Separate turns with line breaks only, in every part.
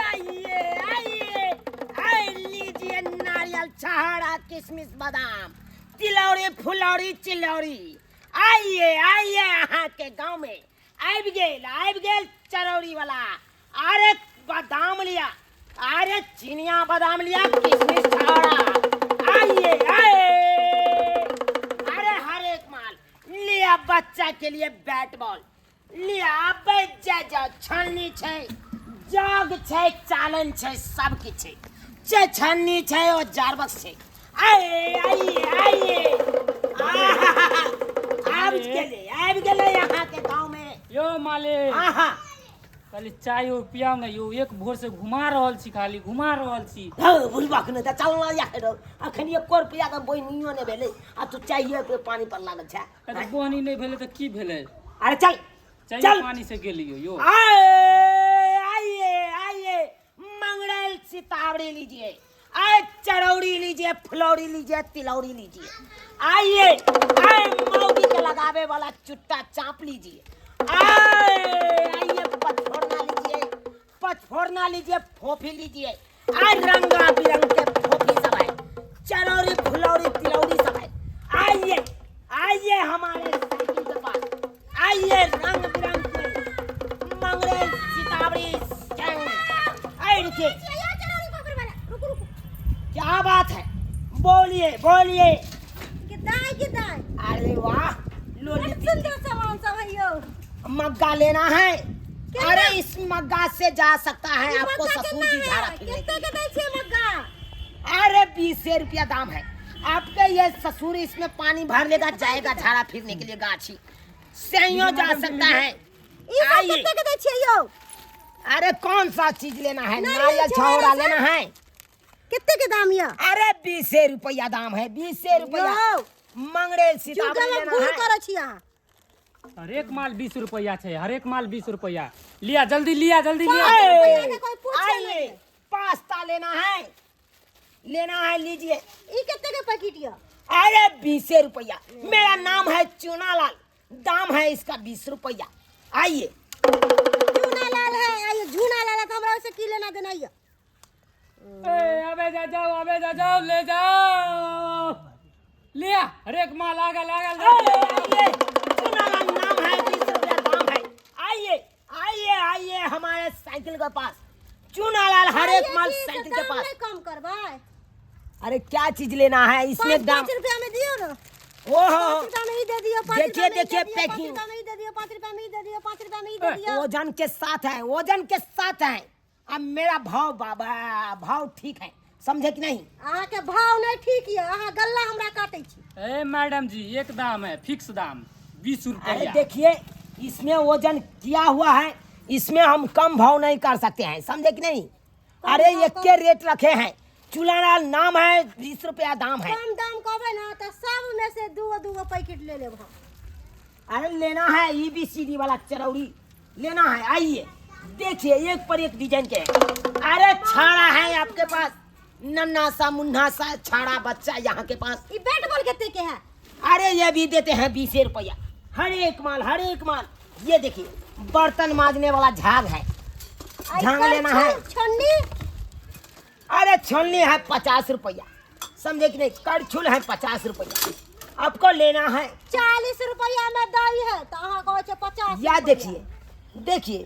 आइए आइए आइए लीजिए नारियल छहाड़ा किशमिश बादाम तिलौरी फुलौरी चिलौरी। आइए आइए यहाँ के गांव में आबि गेल चरौरी वाला। अरे बादाम लिया, अरे चिनिया बादाम लिया, किशमिश छहाड़ा। आइए आइए, अरे हर एक माल लिया। बच्चा के लिए बैट बॉल लिया। बैठ जाओ, छलनी छै, जग छै, चालन छै, सब किछ छै। छलनी छै और जारबक्स छै। आइए आइए आइए, आबि गेले यहाँ के गांव में।
यो मालिक खाली चाय पियाओ ना यो, एक भोर से घुमा रहल छी, खाली घुमा रहल छी।
बुढ़बा के त चल ना यार, अखन 1 रुपया के बोनियो ने भेले आ तू चाहिए पे पानी पर लागल छै।
अरे बोनी नहीं भेले त की भेले?
अरे चल
चल पानी से गेलियो यो।
आइए आइए, मंगरेल सितावड़ी लीजिए, आए चरौड़ी लीजिए, फुलौड़ी लीजिए, तिलौड़ी लीजिए। आइए आए मौगी के लगावे वाला चुट्टा चाप लीजिए। आइए पचफोरना लीजिए, फोफी लीजिए। आए रंगा बिरंग के फोफी सब है, चरौड़ी फुलौड़ी तिलौड़ी सब है। आइए आइए हमारे साइकिल के पास, आइए रंग बिरंग के मंगरेल सितावड़ी देखिए। क्या बात है, बोलिए बोलिए। अरे वाह, मग्गा लेना है। अरे इस मग्गा से जा सकता है आपको ससुर जी झाड़ा फिरने के लिए। अरे 20 रुपया दाम है आपके। ये ससुर इसमें पानी भर लेगा, जाएगा झाड़ा फिरने के लिए गाछी से जा सकता है। आइए। अरे कौन सा चीज लेना है? नारियल छहोरा लेना है।
कितने के दाम या?
अरे 20 रुपया दाम है, 20 रुपया। मंगरेल सितावड़ी लेना है।
हर एक माल 20 रुपया है, हर एक माल 20 रुपया। लिया जल्दी, लिया जल्दी, लिया।
आइए, पास्ता लेना है, लीजिए।
ये कितने के पैकेट या?
अरे 20 रुपया। मेरा नाम है चूनालाल, दाम है इसका 20 रुपया। आइए।
चूनालाल है, आइए झूनालाल है, हमरा से की लेना देना या?
अबे जा जाओ, ले जाओ। लिया हर एक माल आगा लागा।
चूनालाल नाम है, 20 रुपया दाम है। आइए आइए आइए हमारे साइकिल के पास, चूनालाल हर एक माल साइकिल के पास।
कम करवाए।
अरे क्या चीज लेना है इसमें? दाम
5 रुपया में दियो ना।
ओहो,
5 रुपया में ही दे दियो।
देखिए देखिए पैकिंग।
5 रुपया में ही दे दियो, 5 रुपया में ही दे दियो, 5 रुपया में ही दे दियो।
वजन के साथ है, वजन के साथ है। अब मेरा भाव बाबा, भाव ठीक है, समझे कि नहीं?
अहाँ के भाव नहीं ठीक या, अहाँ गल्ला हमरा काटे छी।
ए मैडम जी, एक दाम है, फिक्स दाम 20
अरे
रुपया।
देखिए इसमें वजन किया हुआ है, इसमें हम कम भाव नहीं कर सकते हैं, समझे कि नहीं? अरे एक के रेट रखे हैं। चूनालाल नाम है, 20 रुपया दाम है।
कम दाम कहबे ना तो सब में से दो पैकेट ले लेब हम।
अरे लेना है EBCD वाला चरौड़ी लेना है। आइए देखिए, एक पर एक डिजाइन के हैं। अरे छाड़ा है आपके पास, नन्हा सा मुन्ना सा छाड़ा बच्चा यहाँ के पास।
ये बैट बॉल कितने के है?
अरे ये भी देते हैं 20 रुपया। हर एक माल। ये देखिए बर्तन मांजने वाला झाग है, झाग लेना है।
छन्नी?
अरे छोलनी है 50 रुपया, समझे कि नहीं? करछुल है 50 रुपया। आपको लेना है
40 रुपया में दही है तो अहाँ कहो छे 50।
या देखिए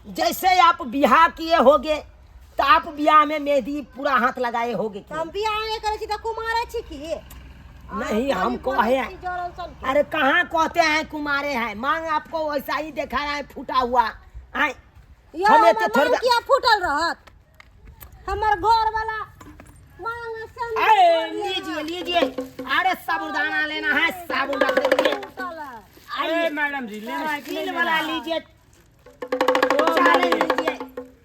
जैसे आप बियाह किए होगे तो आप बियाह में मेहंदी पूरा हाथ लगाए होगे कि
हम बियाह नहीं करे छी तो कुमारे छी की?
नहीं? हम कहे हैं। अरे कहाँ कहते हैं कुमारे हैं? मांग आपको वैसा ही देखा रहा है, फूटा हुआ है।
हमें तो थोड़ा किया फूटल रहत। हमार घर वाला मांग से
लीजिए। अरे साबुदाना लेना है, साबुन रख दीजिए।
अरे मैडम जी, लेना है कि नहीं
स्टील वाला
लेना?
लीजिए,
ओ
चाले
मालिक,
लीजिए,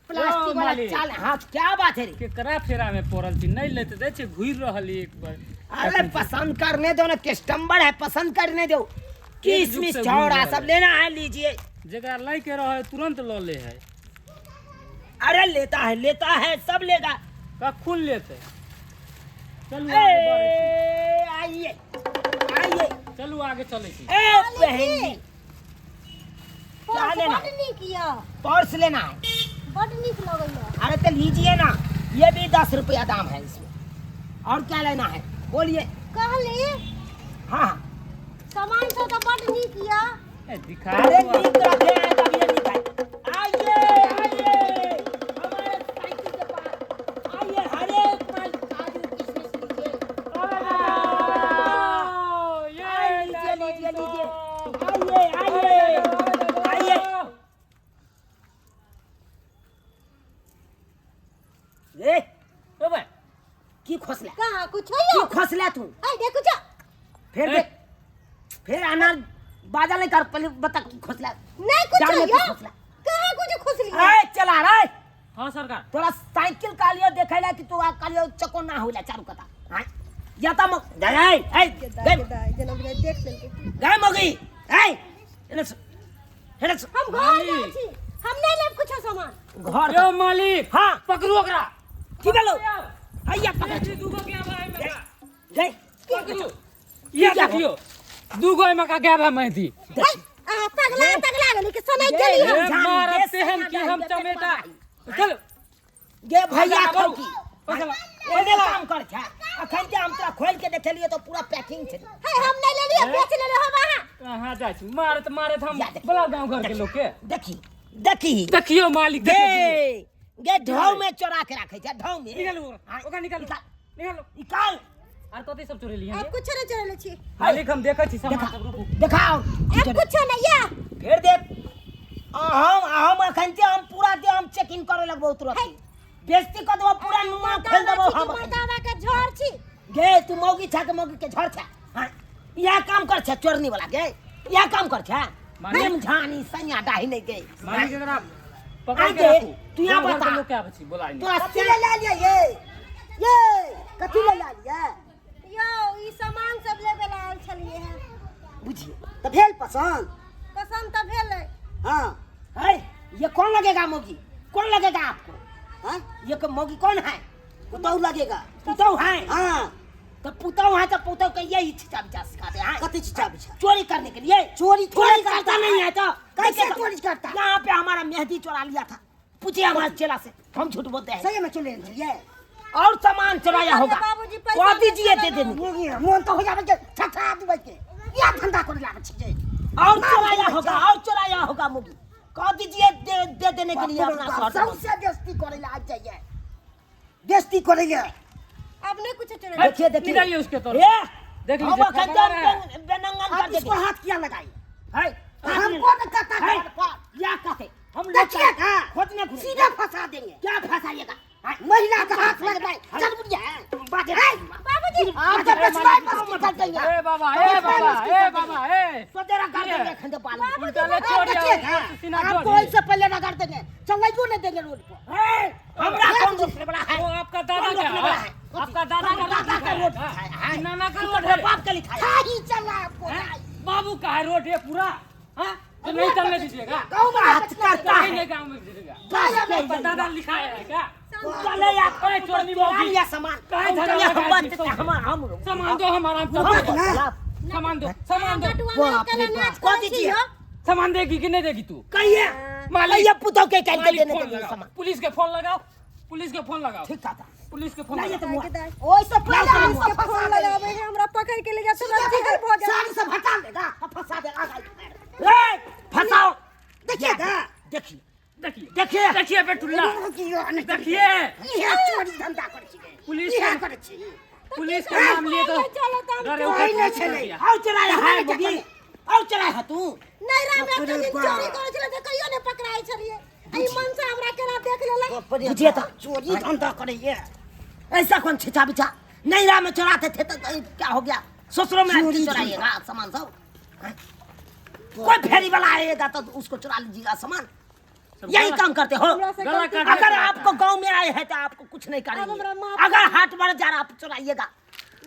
प्लास्टिक वाला
मालिक।
चाल। हाँ क्या बात है रे?
केकरा फेरा में पड़ल छी? नहीं लेते दे छे, घुर रहल एक बार।
अरे पसंद करने दो ना, कस्टमर है, पसंद करने दो। किशमिश
से
छौड़ा
घूर
सब लेना है, लीजिए।
जगह लाई के रहे तुरंत ल ले है।
अरे लेता है सब लेगा।
कखुन लेते? चलू आगे बढ़े
आइए
छी। चलू आगे चले छी।
ए बहन जी, क्या लेना है?
किया
पर्स लेना है।
बड़ नीक लगैया।
अरे तो लीजिए ना, ये भी 10 रुपया दाम है इसमें। और क्या लेना है बोलिए।
कहली
हाँ हाँ,
सामान सब तो बड़ नीक या।
दिखा
अरे
तो
नीक रखे हैं तब ये नीक है। आइए आइए हमारे साइकिल के पास आइए, हर एक माल काजू किशमिश लीजिए।
ये
लीजिए लीजिए लीजिए, आइए आइए आइए। ए
ओ भाई
की खोसला,
कहाँ कुछ
की
हो?
खोसला तू?
आई देखो जा।
फिर
ए।
देख, फिर आना बाजा नहीं कर, पहले बता की खोसला।
नहीं कुछ
जाने
हो
की
या।
खोसला।
कहाँ कुछ खुश लिया।
ए चला रे,
हाँ सरकार
तोरा साइकिल का लियो देखेला कि तू आ कालियो चको ना होला चारू कता। हां या त म गए ए गए
जनम देख लेंगे।
गए मगी ए हेलस हेलस
हम घर जाई छी, हम नहीं लेब कुछ सामान।
घर
यो मालिक
हां
पकड़ो ओकरा।
की भेलो हैया पकड़
ये दूगो के भाई मेरा
गए
पकड़ो। ये देखियो दूगो में का गैब है मैं थी।
आ पगला गली के सुनाई
ये
गेली
हम
हम।
जान
मारते
देश
हैं
से
कि
ना
हम
जाएंगे,
चमेटा
फिर
चल
गे भैया
चला,
खोल की
चला।
ओने काम कर छा। अखन के हम तोरा खोल के देखलिए तो पूरा पैकिंग छे।
है हम नहीं ले लिए, बेच ले हम वहां।
कहां जाय छी मारत हम
या देखी।
बुलाओ गांव घर के लोग के।
देखी देखी
देखियो मालिक
गे
देखियो
गे ढाव में चोरा के रखे छा, ढाव में
निकालो ओकरा निकालो निकालो
निकाल।
आर कते सब चोरी लिए
अब कुछ नहीं चले छी।
मालिक हम देखै छी
देखा
सामान सब रुकू।
दिखाओ
अब कुछ नहीं या।
फिर देख हम अखन के हम पूरा दे हम चेकिंग करे लगबो तुरंत। बेइज्जती कर देबो, पूरा नुमा खोल देबो हम।
दादा के झोर छी।
गे तू मौगी छा के मौगी के झड़ छा। हां या काम कर छा चोरनी वाला गे, या काम कर छा।
मालिक-
हम झानी सनिया डाही नहीं गे।
मालिक जरा पकड़ के
आगे,
रखू।
तू यहाँ
गाँव घर के
बता।
लोग क्या बची बोलाई
तोरा
कथी ले ला लिया ये कथी ले ला लिया। यो ई सामान सब लेबे ला आयल छलिए हैं।
बुझिए तो भेल पसंद।
पसंद तो भेलै।
हाँ है, ये कौन लगेगा मौगी, कौन लगेगा आपको? हाँ ये मौगी कौन है? पुतौ लगेगा, पुतौ है। हाँ तो पुतौ है तो पुतौ के यही छिचा बिचा सिखाते हैं। कथी छिचा बिचा? चोरी करने के लिए। चोरी करता नहीं है तो कैसे चोरी करता? यहाँ पे हमारा मेहंदी चोरा लिया था, पूछिए हमारे चेला से, हम झूठ बोलते हैं। सही में चले लिए और सामान चुराया होगा।
बाबूजी पैसा
कह दीजिए दे
दे
देंगे। मोन तो हो जावे के छछा दुबई के या धंधा कर लागे छिए। और चुराया होगा, और चुराया होगा मुगी। कह दीजिए दे देने के लिए अपना शर्त। सबसे बेइज्जती करे ला आ जाइए, बेइज्जती करे ले।
अब नहीं कुछ चले।
देखिए देखिए
निकालिए उसके तौर
ये
देख
हम
लीजिए
अखन
खबर है।
बेनंगन कर देंगे। इसको हाथ किया लगाई है
हमको न कहता है।
या कहते हम
देखिए
खोदने
सीधा फंसा देंगे।
क्या फंसाइएगा?
महिला का हाथ लग जाए। चल बुढ़िया
बाजे
बाबूजी
आप जब बचवाई पर निकल जाएंगे।
ए बाबा ए बाबा ए बाबा ए
तो तेरा कर देंगे खंडे पाल।
उल्टा ले छोड़ दिया सीना
आप
छोड़
कोई से पहले रगड़ देंगे, चलाइयो नहीं देंगे रोड पर। हमरा कौन दूसरे बड़ा है?
वो आपका दादा
कौन
क्या
दूसरे बड़ा
है?
है?
आपका दादा का
दादा का रोड
है नाना का
रोड
रोड
है,
है।
बाप का लिखा है। ही चला आपको
बाबू का है रोड है पूरा। हाँ तो नहीं चलने दीजिएगा।
गाँव में हाथ करता
नहीं
है।
नहीं गाँव में दीजिएगा।
बस
आपका दादा लिखा है क्या?
चले आप
ए, चोरनी मौगी।
लिया सामान।
काहे झगड़ा
चले हम
लगा
बात
दी?
करते हैं, हम
सामान दो हमारा सामान दो सामान दो
कह दीजिए
सामान देगी कि नहीं देगी तू?
कहिए
मालिक
ये पुतौ के कैसे
मालिक
देने
फोन
के लिए
लगाओ।
सामान।
पुलिस के फोन लगाओ पुलिस के फोन लगाओ
ठीक था
पुलिस के फोन
लाइए
लगाओ।
तो ओए सब पहले हम सब
फोन
फंसा
लगावे है हमरा पकड़ के ले जा तुरंत जिगर भोजन।
सारी सब हटा देगा, फंसा देगा। ए फंसाओ। देखिए देखिए
देखिए
देखिए
देखिए बेटुल्ला देखिए
देखिए ये चोरी धंधा कर छी।
पुलिस
ये
के
कर छी।
पुलिस के नाम लिए तो डरे
कोई नहीं चले। और चलाया है बगी, और चलाया है तू।
नहीं राम रे कहीं चोरी करे छले त कहियो ने पकड़ाई छलिए। आई मन से हमरा केना देख लेला।
बुझिए तो चोरी धंधा करे ये ऐसा कौन छिचा बिचा नहीं रहा में चुराते थे तो क्या हो गया? ससुरों में आके चुराइएगा सामान सब। कोई फेरी वाला आएगा तो उसको चुरा लीजिएगा सामान। यही काम करते हो।
गला काट
अगर आपको गांव में आए हैं तो आपको कुछ नहीं करेंगे। अगर हाट बार जा रहा आप चुराइएगा,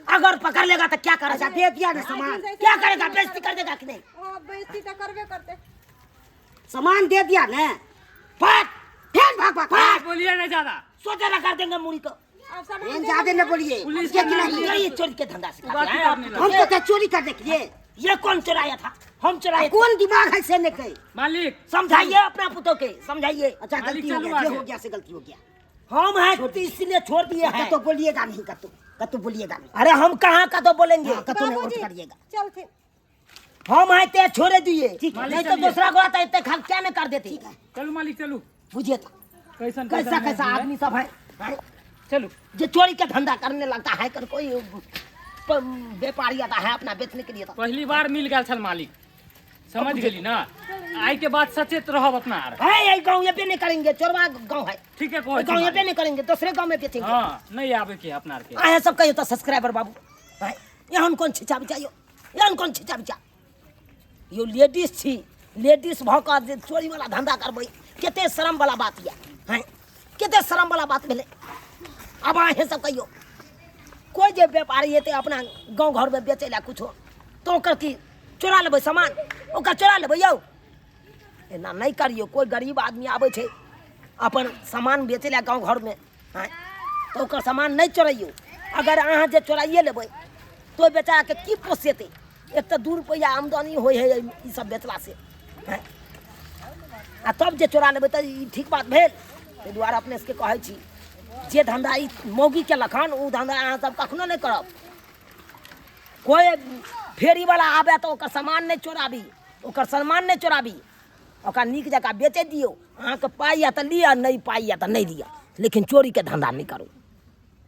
अगर पकड़ लेगा तो क्या करेगा? दे दिया ना सामान, क्या करेगा? बेइज्जती कर देगा कि नहीं?
हां बेइज्जती तो करबे करते।
सामान दे दिया ना, भाग फिर भाग
बोलिए नहीं ज्यादा
सोचे ना कर देंगे मुड़ी को।
अब सामान
हम ज्यादा न बोलिए।
पुलिस
के
के
खिलाफ
नाम लिए
ये चोरी के धंधा सिखाते
बाकी
हैं।
बात नहीं
हमको तो चोरी करने के लिए। ये कौन चुराया था? हम चलाए। कौन दिमाग है से ने कहे?
मालिक
समझाइए अपना पुतों के, समझाइए। अच्छा
मालिक,
गलती हो
चलो
गया, ये
आगे।
हो गया से गलती हो गया। हम हैं तो इसलिए छोड़ दिए हैं। तो बोलिएगा नहीं, कतु बोलिएगा नहीं। अरे हम कहाँ का तो बोलेंगे, कतु नहीं
बाबूजी
वोट करिएगा।
चल थे
हम आए ते छोड़े दिए,
मालिक
नहीं तो
चलिए।
दूसरा को आता इतने खाल क्या नहीं कर देते।
चलो मालिक चलो।
बुझिए तो
कैसन
कैसा कैसा आदमी सब है, हैं?
चलो।
जो चोरी का धंधा करने लगता है, कर कोई व्यापारी आता है अपना बेचने के लिए। तो
पहली बार मिल गया छल मालिक, समझ गेली ना। आई के बाद सचेत रहब अपना आर।
है यही गाँव ये पे नहीं करेंगे, चोरवा गाँव है,
ठीक है
गाँव ये पे
कोई
नहीं करेंगे, दूसरे गाँव में बेचेंगे।
हाँ नहीं आवे के अपना आर के।
आए सब कहियो तो सब्सक्राइबर बाबू, हैं? यहाँ कौन छिचा बिचा यो, यहाँ कौन छिचा बिचा यो लेडीज छी, लेडीज भौका जे चोरी वाला धंधा करबै, केते शर्म वाला बात ये, हैं? केते शर्म वाला बात भेले। अब आए सब कहियो कोई जे व्यापारी हेते अपना गाँव घर में बेचे ला कुछो, तो ओकर की चोरा लेबै सामान, ओकर चोरा लेबै यौ। एना नहीं करियो। कोई गरीब आदमी आबै छै अपन सामान बेचे ला गाँव घर में, हैं? तो ओकर सामान नहीं चोरैयो। अगर अहाँ जे चोराइए लेबै तो बेचारा के की पोसेते। एक तो 2 रुपया आमदनी होइ है ई सब बेचला से, हैं? आ तब जे चोरा लेबै तो ई ठीक बात भेल। ताहि दुआरे अपने सबके कहै छी, जे धंधा ई मौगी के लखन उ धंधा अहाँ सब कखनो नहीं करब। कोई फेरी वाला आबे तो ओकर सामान नहीं चोराबी, ओकर सामान नहीं चोराबी, ओकरा नीक जकाँ बेचे दियौ। अहाँके पाइ या तो लिअ, नहीं पाइ या तो नहीं दिअ, लेकिन चोरी के धंधा नहीं करू।